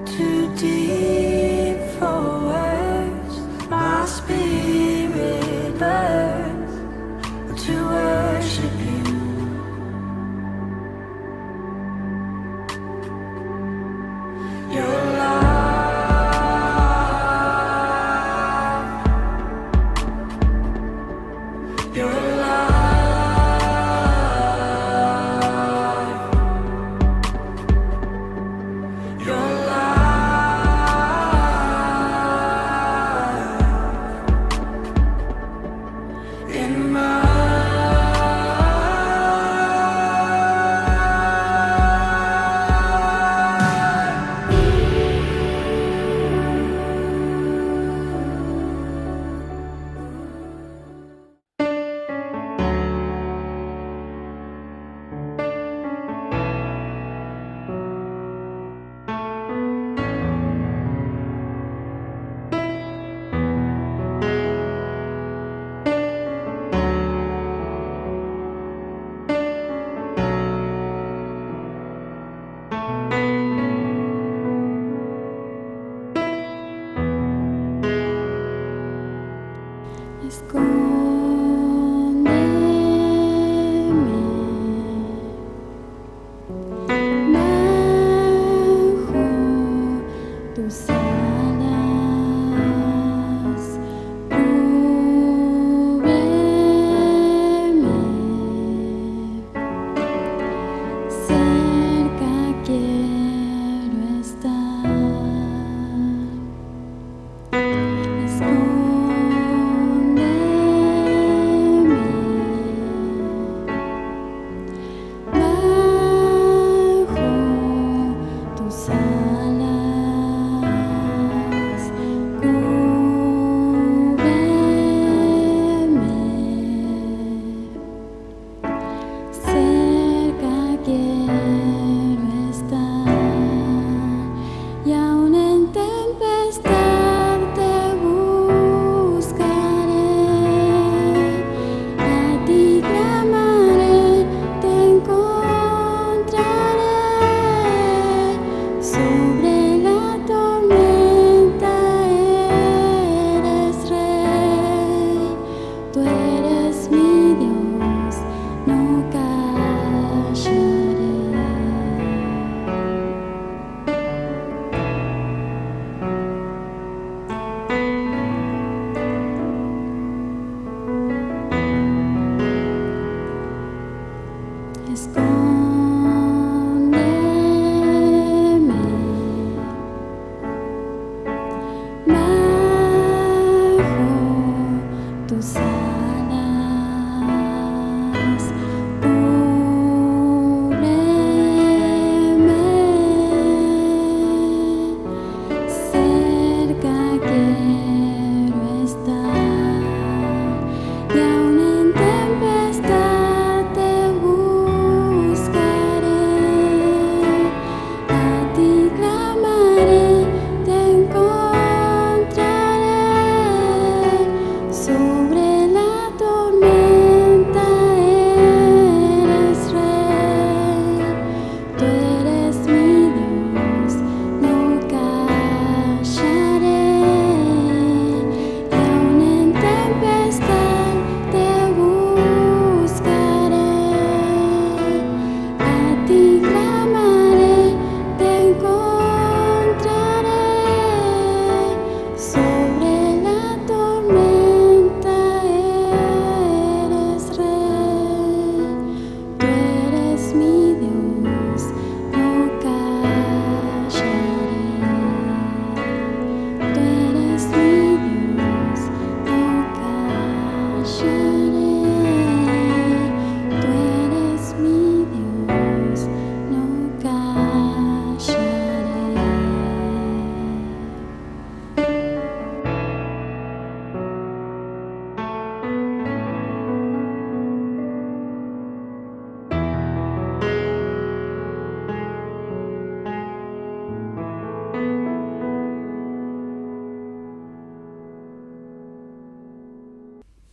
Too deep for words, my spirit burns to worship you. Your life, your life, your life in my.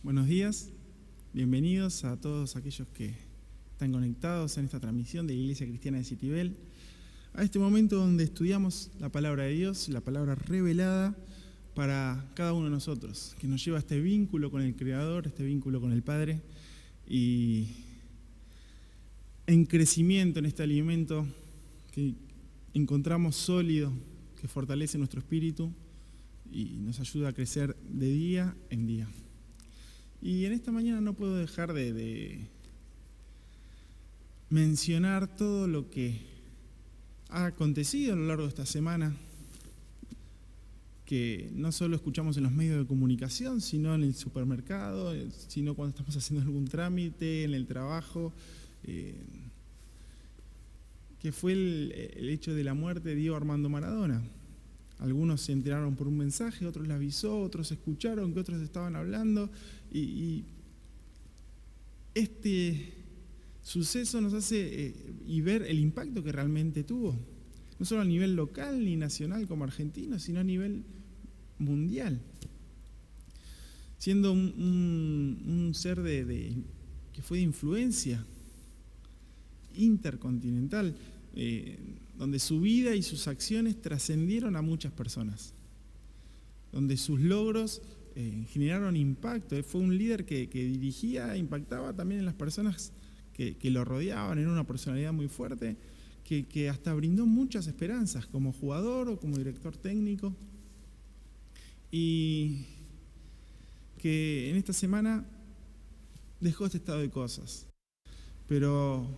Buenos días, bienvenidos a todos aquellos que están conectados en esta transmisión de la Iglesia Cristiana de Citibel, a este momento donde estudiamos la palabra de Dios, la palabra revelada para cada uno de nosotros, que nos lleva a este vínculo con el Creador, este vínculo con el Padre, y en crecimiento en este alimento que encontramos sólido, que fortalece nuestro espíritu y nos ayuda a crecer de día en día. Y en esta mañana no puedo dejar de mencionar todo lo que ha acontecido a lo largo de esta semana, que no solo escuchamos en los medios de comunicación, sino en el supermercado, sino cuando estamos haciendo algún trámite, en el trabajo, que fue el hecho de la muerte de Diego Armando Maradona. Algunos se enteraron por un mensaje, otros le avisó, otros escucharon que otros estaban hablando, y este suceso nos hace y ver el impacto que realmente tuvo, no solo a nivel local ni nacional como argentino, sino a nivel mundial, siendo un ser que fue de influencia intercontinental, donde su vida y sus acciones trascendieron a muchas personas, donde sus logros generaron impacto. Fue un líder que dirigía, impactaba también en las personas que lo rodeaban, era una personalidad muy fuerte, que hasta brindó muchas esperanzas como jugador o como director técnico, y que en esta semana dejó este estado de cosas. Pero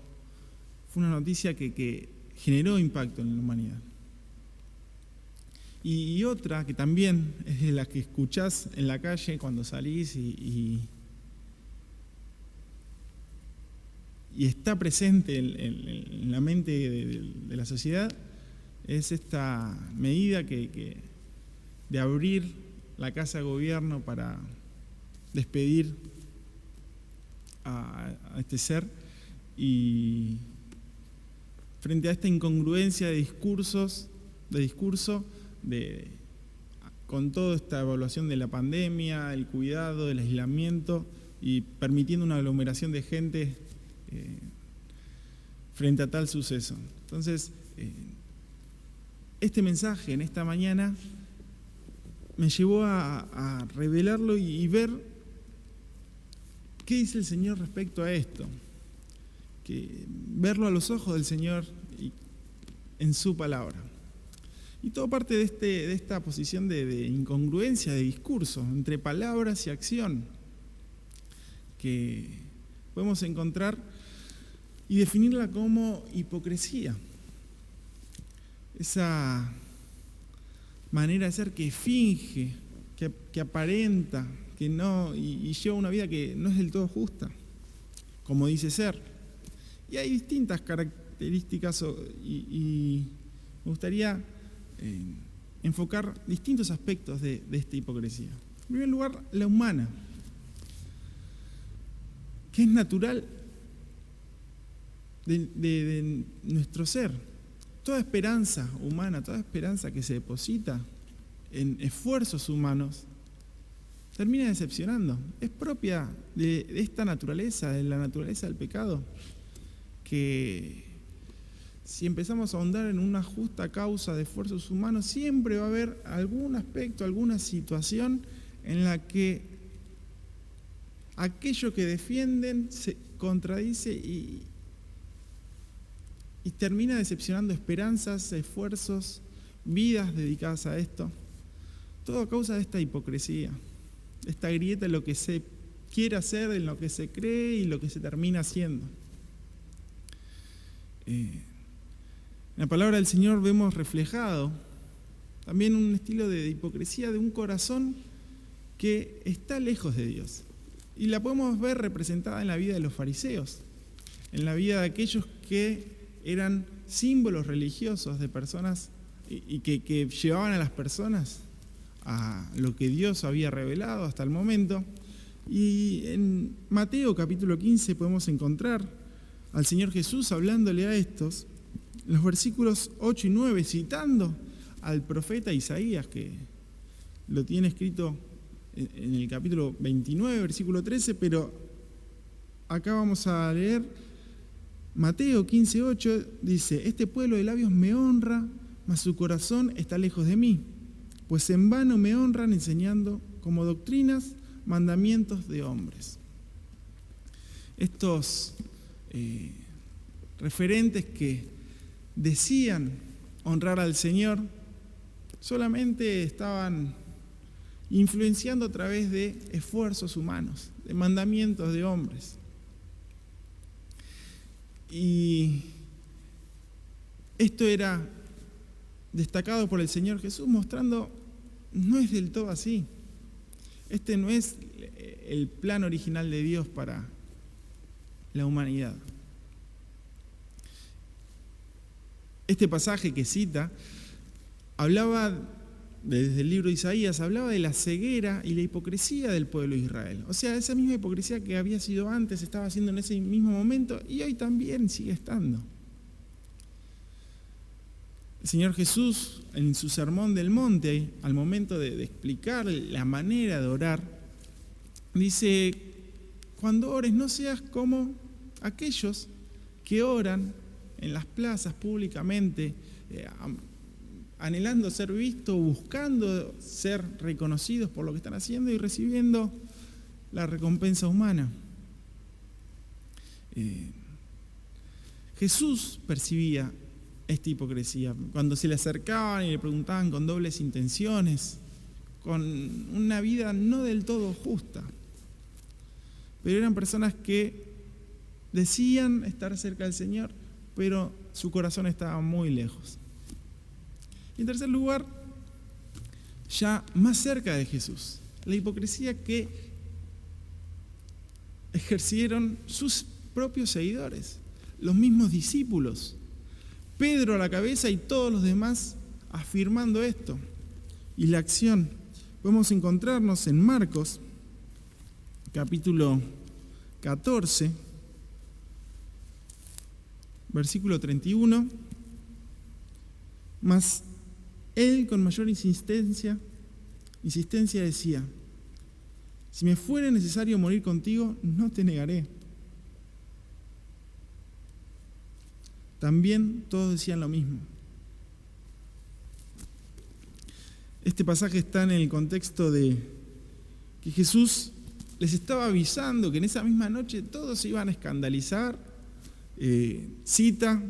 fue una noticia que generó impacto en la humanidad. Y otra que también es de las que escuchás en la calle cuando salís y está presente en la mente de la sociedad, es esta medida de abrir la Casa de Gobierno para despedir a este ser, y frente a esta incongruencia de discurso, con toda esta evaluación de la pandemia, el cuidado, el aislamiento, y permitiendo una aglomeración de gente frente a tal suceso. Entonces, este mensaje en esta mañana me llevó a revelarlo y ver qué dice el Señor respecto a esto, verlo a los ojos del Señor y en su palabra. Y todo parte de esta posición de incongruencia de discurso entre palabras y acción que podemos encontrar y definirla como hipocresía. Esa manera de ser que finge, que aparenta, que no, y lleva una vida que no es del todo justa, como dice ser. Y hay distintas características y me gustaría enfocar distintos aspectos de esta hipocresía. En primer lugar, la humana, que es natural de nuestro ser. Toda esperanza humana, toda esperanza que se deposita en esfuerzos humanos, termina decepcionando. Es propia de esta naturaleza, de la naturaleza del pecado, que si empezamos a ahondar en una justa causa de esfuerzos humanos, siempre va a haber algún aspecto, alguna situación en la que aquello que defienden se contradice y termina decepcionando esperanzas, esfuerzos, vidas dedicadas a esto. Todo a causa de esta hipocresía, esta grieta en lo que se quiere hacer, en lo que se cree y lo que se termina haciendo. En la palabra del Señor vemos reflejado también un estilo de hipocresía de un corazón que está lejos de Dios. Y la podemos ver representada en la vida de los fariseos, en la vida de aquellos que eran símbolos religiosos de personas y que llevaban a las personas a lo que Dios había revelado hasta el momento. Y en Mateo capítulo 15 podemos encontrar al Señor Jesús hablándole a estos, en los versículos 8 y 9, citando al profeta Isaías, que lo tiene escrito en el capítulo 29, versículo 13, pero acá vamos a leer Mateo 15:8 dice: este pueblo de labios me honra, mas su corazón está lejos de mí, pues en vano me honran enseñando como doctrinas mandamientos de hombres. Estos referentes que decían honrar al Señor solamente estaban influenciando a través de esfuerzos humanos, de mandamientos de hombres. Y esto era destacado por el Señor Jesús, mostrando no es del todo así. Este no es el plan original de Dios para la humanidad. Este pasaje que cita hablaba, desde el libro de Isaías, hablaba de la ceguera y la hipocresía del pueblo de Israel. O sea, esa misma hipocresía que había sido antes, estaba haciendo en ese mismo momento y hoy también sigue estando. El Señor Jesús, en su sermón del monte, al momento de explicar la manera de orar, dice: cuando ores no seas como aquellos que oran en las plazas públicamente, anhelando ser vistos, buscando ser reconocidos por lo que están haciendo y recibiendo la recompensa humana. Jesús percibía esta hipocresía. Cuando se le acercaban y le preguntaban con dobles intenciones, con una vida no del todo justa, pero eran personas que decían estar cerca del Señor, pero su corazón estaba muy lejos. Y en tercer lugar, ya más cerca de Jesús, la hipocresía que ejercieron sus propios seguidores, los mismos discípulos. Pedro a la cabeza y todos los demás afirmando esto. Y la acción, podemos encontrarnos en Marcos, capítulo 14, versículo 31, mas él con mayor insistencia decía: si me fuere necesario morir contigo, no te negaré. También todos decían lo mismo. Este pasaje está en el contexto de que Jesús les estaba avisando que en esa misma noche todos se iban a escandalizar. Cita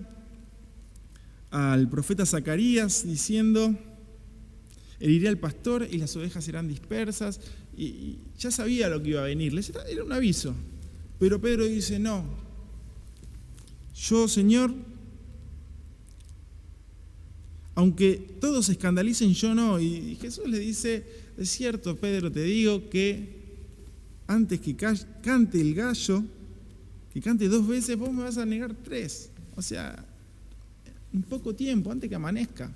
al profeta Zacarías diciendo: heriré al pastor y las ovejas serán dispersas. Y ya sabía lo que iba a venir, era un aviso. Pero Pedro dice: no, yo, Señor, aunque todos se escandalicen, yo no. Y Jesús le dice: es cierto, Pedro, te digo que antes que cante el gallo, que cante 2 veces, vos me vas a negar 3. O sea, en poco tiempo, antes que amanezca.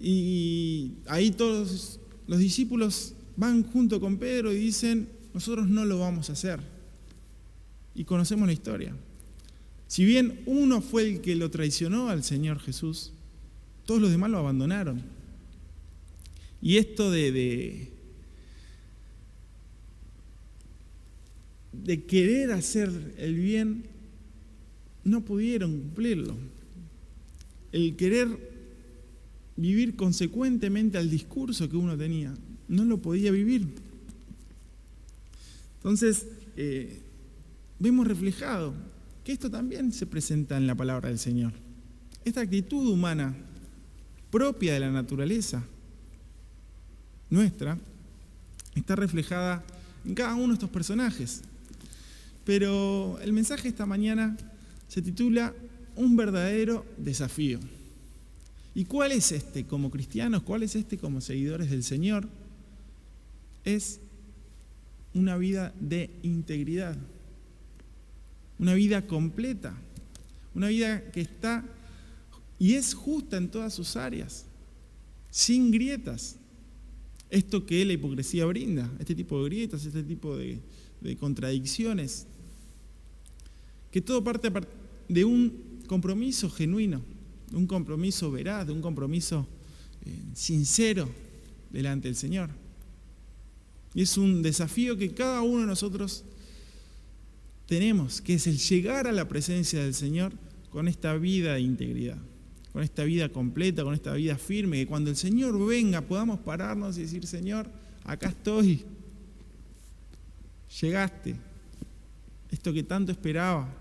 Y ahí todos los discípulos van junto con Pedro y dicen: nosotros no lo vamos a hacer. Y conocemos la historia. Si bien uno fue el que lo traicionó al Señor Jesús, todos los demás lo abandonaron. Y esto de querer hacer el bien, no pudieron cumplirlo. El querer vivir consecuentemente al discurso que uno tenía, no lo podía vivir. Entonces, vemos reflejado que esto también se presenta en la palabra del Señor. Esta actitud humana propia de la naturaleza nuestra está reflejada en cada uno de estos personajes. Pero el mensaje esta mañana se titula Un verdadero desafío. ¿Y cuál es este como cristianos? ¿Cuál es este como seguidores del Señor? Es una vida de integridad, una vida completa, una vida que está y es justa en todas sus áreas, sin grietas. Esto que la hipocresía brinda, este tipo de grietas, este tipo de contradicciones, que todo parte de un compromiso genuino, de un compromiso veraz, de un compromiso sincero delante del Señor. Y es un desafío que cada uno de nosotros tenemos, que es el llegar a la presencia del Señor con esta vida de integridad, con esta vida completa, con esta vida firme, que cuando el Señor venga podamos pararnos y decir: Señor, acá estoy, llegaste, esto que tanto esperaba,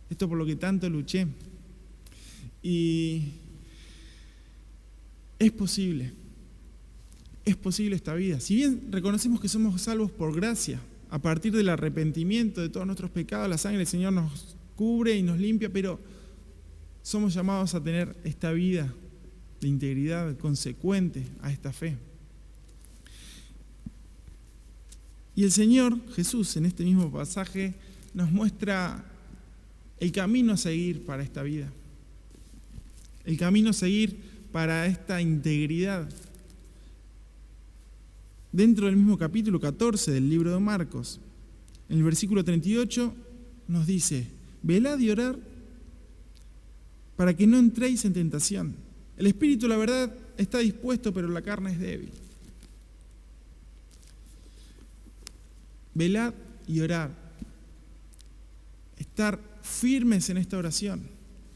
esto por lo que tanto luché. Y es posible esta vida. Si bien reconocemos que somos salvos por gracia, a partir del arrepentimiento de todos nuestros pecados, la sangre del Señor nos cubre y nos limpia, pero somos llamados a tener esta vida de integridad consecuente a esta fe. Y el Señor Jesús, en este mismo pasaje, nos muestra el camino a seguir para esta vida, el camino a seguir para esta integridad. Dentro del mismo capítulo 14 del libro de Marcos, en el versículo 38, nos dice: velad y orad para que no entréis en tentación. El espíritu, la verdad, está dispuesto, pero la carne es débil. Velad y orad. Estar firmes en esta oración,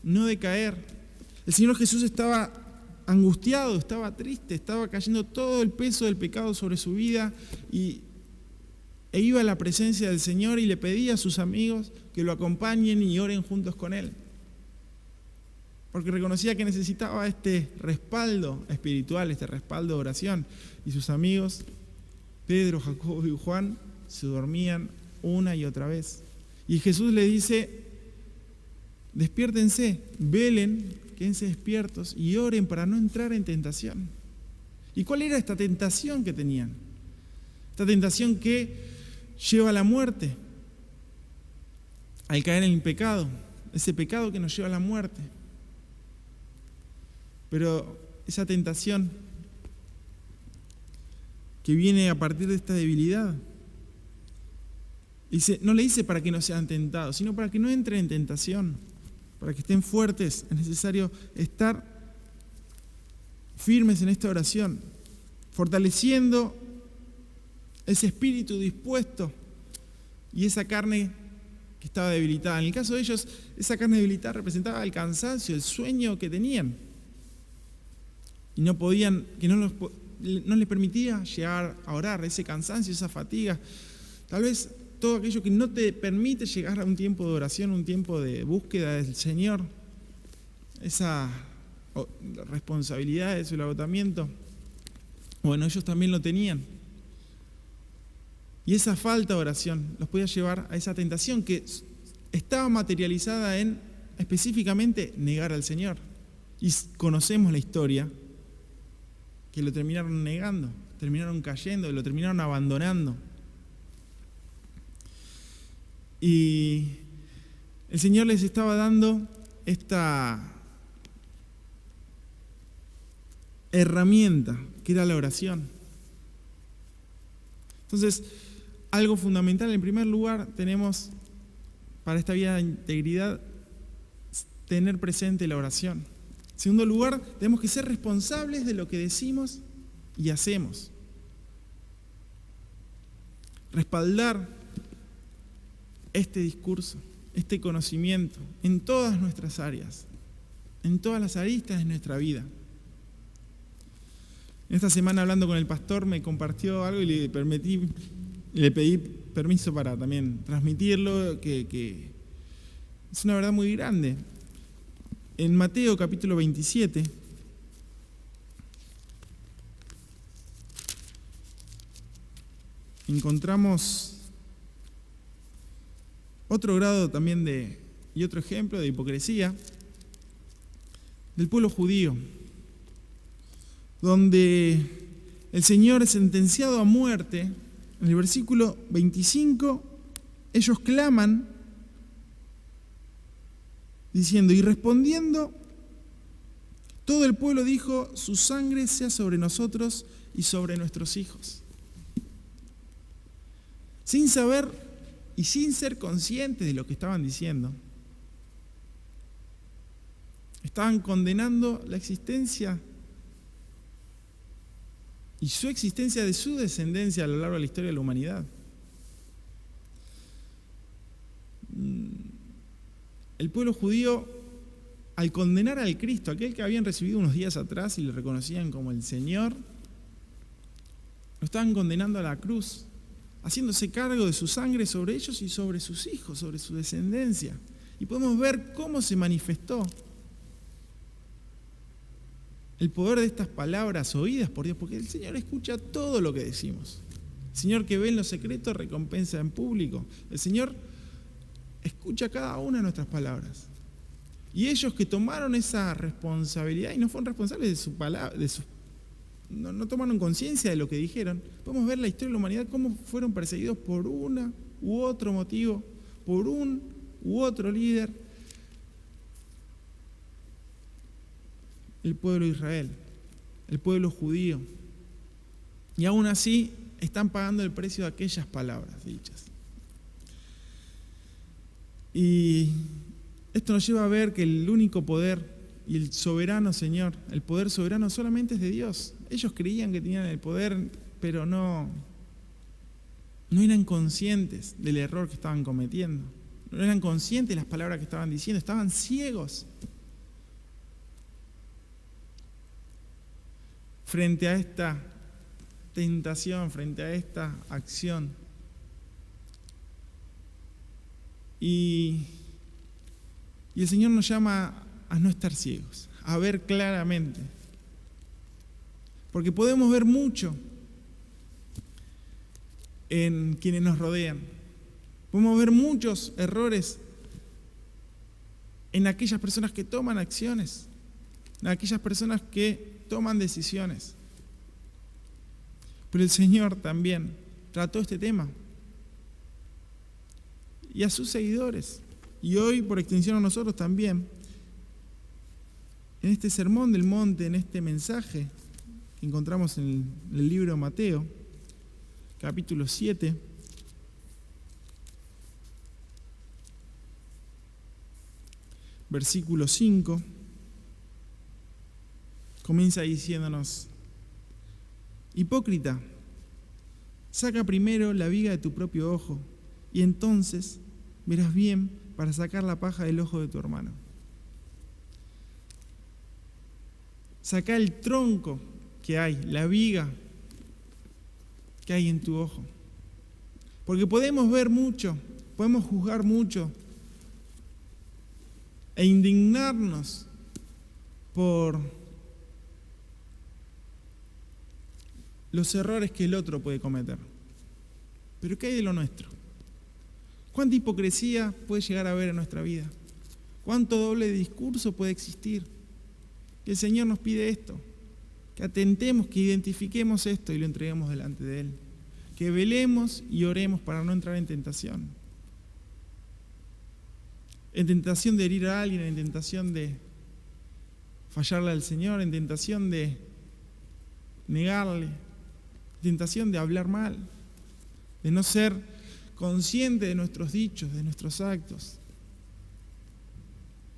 no decaer. El Señor Jesús estaba angustiado, estaba triste, estaba cayendo todo el peso del pecado sobre su vida e iba a la presencia del Señor y le pedía a sus amigos que lo acompañen y oren juntos con él, porque reconocía que necesitaba este respaldo espiritual, este respaldo de oración. Y sus amigos, Pedro, Jacobo y Juan, se dormían una y otra vez. Y Jesús le dice: despiértense, velen, quédense despiertos y oren para no entrar en tentación. ¿Y cuál era esta tentación que tenían? Esta tentación que lleva a la muerte, al caer en el pecado, ese pecado que nos lleva a la muerte. Pero esa tentación que viene a partir de esta debilidad, no le dice para que no sean tentados, sino para que no entren en tentación, para que estén fuertes. Es necesario estar firmes en esta oración, fortaleciendo ese espíritu dispuesto y esa carne que estaba debilitada. En el caso de ellos, esa carne debilitada representaba el cansancio, el sueño que tenían. Y no podían, que no les permitía llegar a orar, ese cansancio, esa fatiga. Tal vez todo aquello que no te permite llegar a un tiempo de oración, un tiempo de búsqueda del Señor, esa responsabilidad, ese agotamiento, bueno, ellos también lo tenían. Y esa falta de oración los podía llevar a esa tentación que estaba materializada en, específicamente, negar al Señor. Y conocemos la historia, que lo terminaron negando, terminaron cayendo, lo terminaron abandonando. Y el Señor les estaba dando esta herramienta que era la oración. Entonces, algo fundamental, en primer lugar, tenemos para esta vida de integridad, tener presente la oración. En segundo lugar, tenemos que ser responsables de lo que decimos y hacemos. Respaldar este discurso, este conocimiento en todas nuestras áreas, en todas las aristas de nuestra vida. En esta semana, hablando con el pastor, me compartió algo y le pedí permiso para también transmitirlo, que es una verdad muy grande. En Mateo capítulo 27, encontramos otro grado también y otro ejemplo de hipocresía del pueblo judío, donde el Señor es sentenciado a muerte. En el versículo 25, ellos claman diciendo: y respondiendo, todo el pueblo dijo: su sangre sea sobre nosotros y sobre nuestros hijos. Sin saber y sin ser conscientes de lo que estaban diciendo, estaban condenando la existencia y su existencia de su descendencia a lo largo de la historia de la humanidad. el pueblo judío, al condenar al Cristo, aquel que habían recibido unos días atrás y le reconocían como el Señor, lo estaban condenando a la cruz, haciéndose cargo de su sangre sobre ellos y sobre sus hijos, sobre su descendencia. Y podemos ver cómo se manifestó el poder de estas palabras oídas por Dios, porque el Señor escucha todo lo que decimos. El Señor que ve en lo secreto recompensa en público. El Señor escucha cada una de nuestras palabras. Y ellos que tomaron esa responsabilidad y no fueron responsables de su palabra, no tomaron conciencia de lo que dijeron, podemos ver la historia de la humanidad cómo fueron perseguidos por uno u otro motivo, por un u otro líder. El pueblo de Israel, el pueblo judío. Y aún así están pagando el precio de aquellas palabras dichas. Y esto nos lleva a ver que el único poder y el soberano Señor, el poder soberano solamente es de Dios. Ellos creían que tenían el poder, pero no eran conscientes del error que estaban cometiendo. No eran conscientes de las palabras que estaban diciendo, estaban ciegos. Frente a esta tentación, frente a esta acción. Y el Señor nos llama a no estar ciegos, a ver claramente. Porque podemos ver mucho en quienes nos rodean. Podemos ver muchos errores en aquellas personas que toman acciones, en aquellas personas que toman decisiones. Pero el Señor también trató este tema. Y a sus seguidores. Y hoy, por extensión a nosotros también, en este sermón del monte, en este mensaje que encontramos en el libro de Mateo, capítulo 7, versículo 5, comienza diciéndonos: hipócrita, saca primero la viga de tu propio ojo, y entonces verás bien para sacar la paja del ojo de tu hermano. Saca el tronco que hay, la viga que hay en tu ojo. Porque podemos ver mucho, podemos juzgar mucho e indignarnos por los errores que el otro puede cometer. Pero ¿qué hay de lo nuestro? ¿Cuánta hipocresía puede llegar a haber en nuestra vida? ¿Cuánto doble discurso puede existir? Que el Señor nos pide esto, que atentemos, que identifiquemos esto y lo entreguemos delante de Él. Que velemos y oremos para no entrar en tentación. En tentación de herir a alguien, en tentación de fallarle al Señor, en tentación de negarle, en tentación de hablar mal, de no ser consciente de nuestros dichos, de nuestros actos,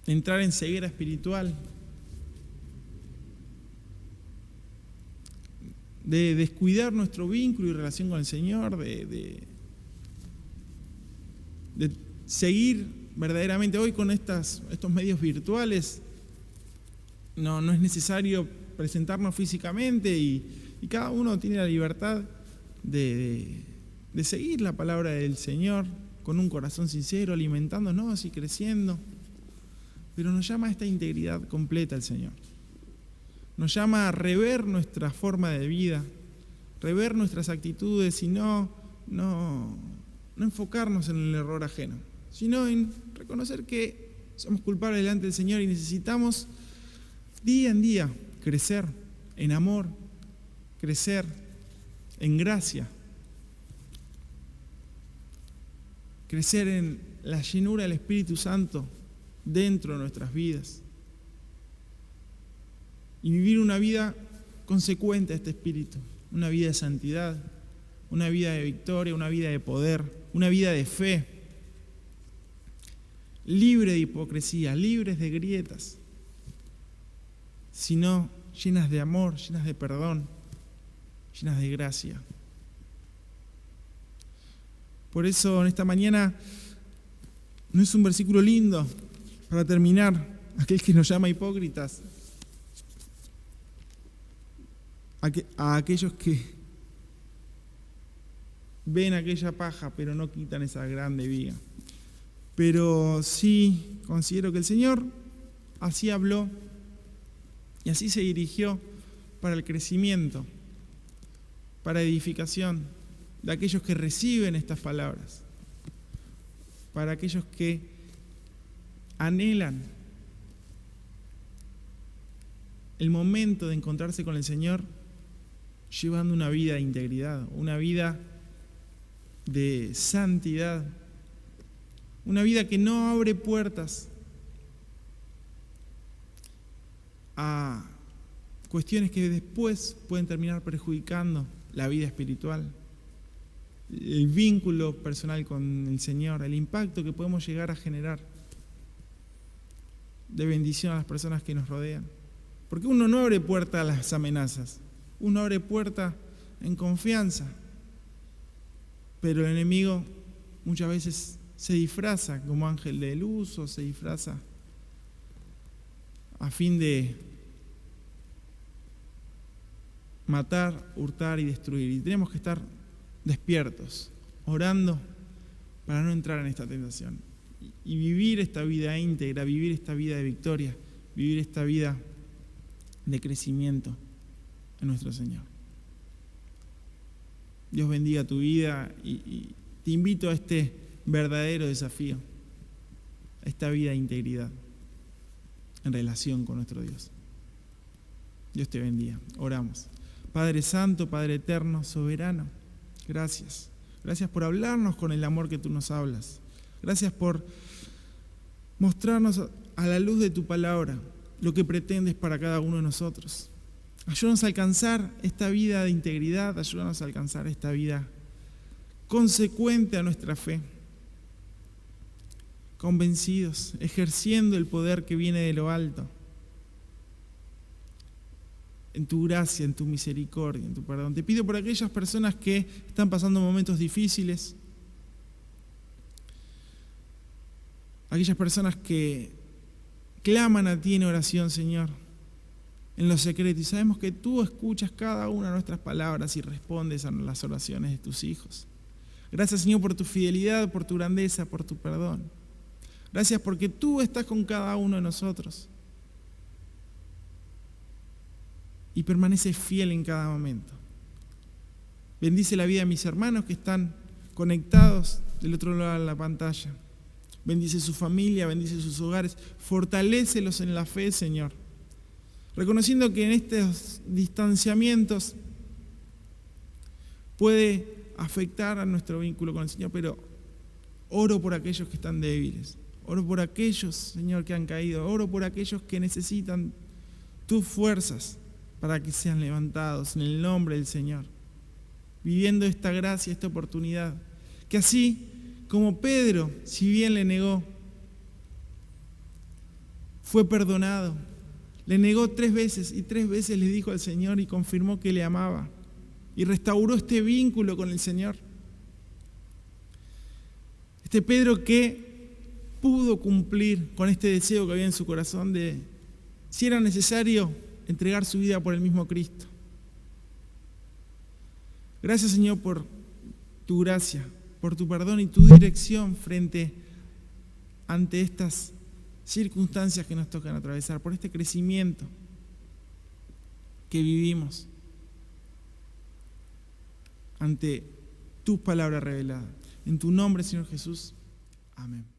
de entrar en ceguera espiritual, de descuidar nuestro vínculo y relación con el Señor, de seguir verdaderamente hoy con estos medios virtuales. No es necesario presentarnos físicamente y cada uno tiene la libertad de seguir la palabra del Señor con un corazón sincero, alimentándonos y creciendo. Pero nos llama a esta integridad completa el Señor. Nos llama a rever nuestra forma de vida, rever nuestras actitudes y no enfocarnos en el error ajeno, sino en reconocer que somos culpables delante del Señor y necesitamos día en día crecer en amor, crecer en gracia, crecer en la llenura del Espíritu Santo dentro de nuestras vidas y vivir una vida consecuente a este Espíritu, una vida de santidad, una vida de victoria, una vida de poder, una vida de fe, libre de hipocresía, libres de grietas, sino llenas de amor, llenas de perdón, llenas de gracia. Por eso en esta mañana no es un versículo lindo Para terminar, aquel que nos llama hipócritas, a aquellos que ven aquella paja pero no quitan esa grande viga. Pero sí considero que el Señor así habló y así se dirigió para el crecimiento, para edificación de aquellos que reciben estas palabras, para aquellos que anhelan el momento de encontrarse con el Señor llevando una vida de integridad, una vida de santidad, una vida que no abre puertas a cuestiones que después pueden terminar perjudicando la vida espiritual, el vínculo personal con el Señor, el impacto que podemos llegar a generar de bendición a las personas que nos rodean. Porque uno no abre puerta a las amenazas, uno abre puerta en confianza, pero el enemigo muchas veces se disfraza como ángel de luz o se disfraza a fin de matar, hurtar y destruir. Y tenemos que estar despiertos, orando para no entrar en esta tentación y vivir esta vida íntegra, vivir esta vida de victoria, vivir esta vida de crecimiento en nuestro Señor. Dios bendiga tu vida y te invito a este verdadero desafío, a esta vida de integridad en relación con nuestro Dios. Dios te bendiga. Oramos. Padre Santo, Padre Eterno, Soberano, gracias. Gracias por hablarnos con el amor que tú nos hablas. Gracias por mostrarnos a la luz de tu palabra lo que pretendes para cada uno de nosotros. Ayúdanos a alcanzar esta vida de integridad, ayúdanos a alcanzar esta vida consecuente a nuestra fe, convencidos, ejerciendo el poder que viene de lo alto, en tu gracia, en tu misericordia, en tu perdón. Te pido por aquellas personas que están pasando momentos difíciles, aquellas personas que claman a ti en oración, Señor, en lo secreto, y sabemos que tú escuchas cada una de nuestras palabras y respondes a las oraciones de tus hijos. Gracias, Señor, por tu fidelidad, por tu grandeza, por tu perdón. Gracias porque tú estás con cada uno de nosotros y permaneces fiel en cada momento. Bendice la vida de mis hermanos que están conectados del otro lado de la pantalla. Bendice su familia, bendice sus hogares, fortalécelos en la fe, Señor. Reconociendo que en estos distanciamientos puede afectar a nuestro vínculo con el Señor, pero oro por aquellos que están débiles. Oro por aquellos, Señor, que han caído. Oro por aquellos que necesitan tus fuerzas para que sean levantados en el nombre del Señor. Viviendo esta gracia, esta oportunidad. Que así como Pedro, si bien le negó, fue perdonado. Le negó 3 veces y 3 veces le dijo al Señor y confirmó que le amaba. Y restauró este vínculo con el Señor. Este Pedro que pudo cumplir con este deseo que había en su corazón de, si era necesario, entregar su vida por el mismo Cristo. Gracias, Señor, por tu gracia, por tu perdón y tu dirección ante estas circunstancias que nos tocan atravesar, por este crecimiento que vivimos ante tu palabra revelada. En tu nombre, Señor Jesús. Amén.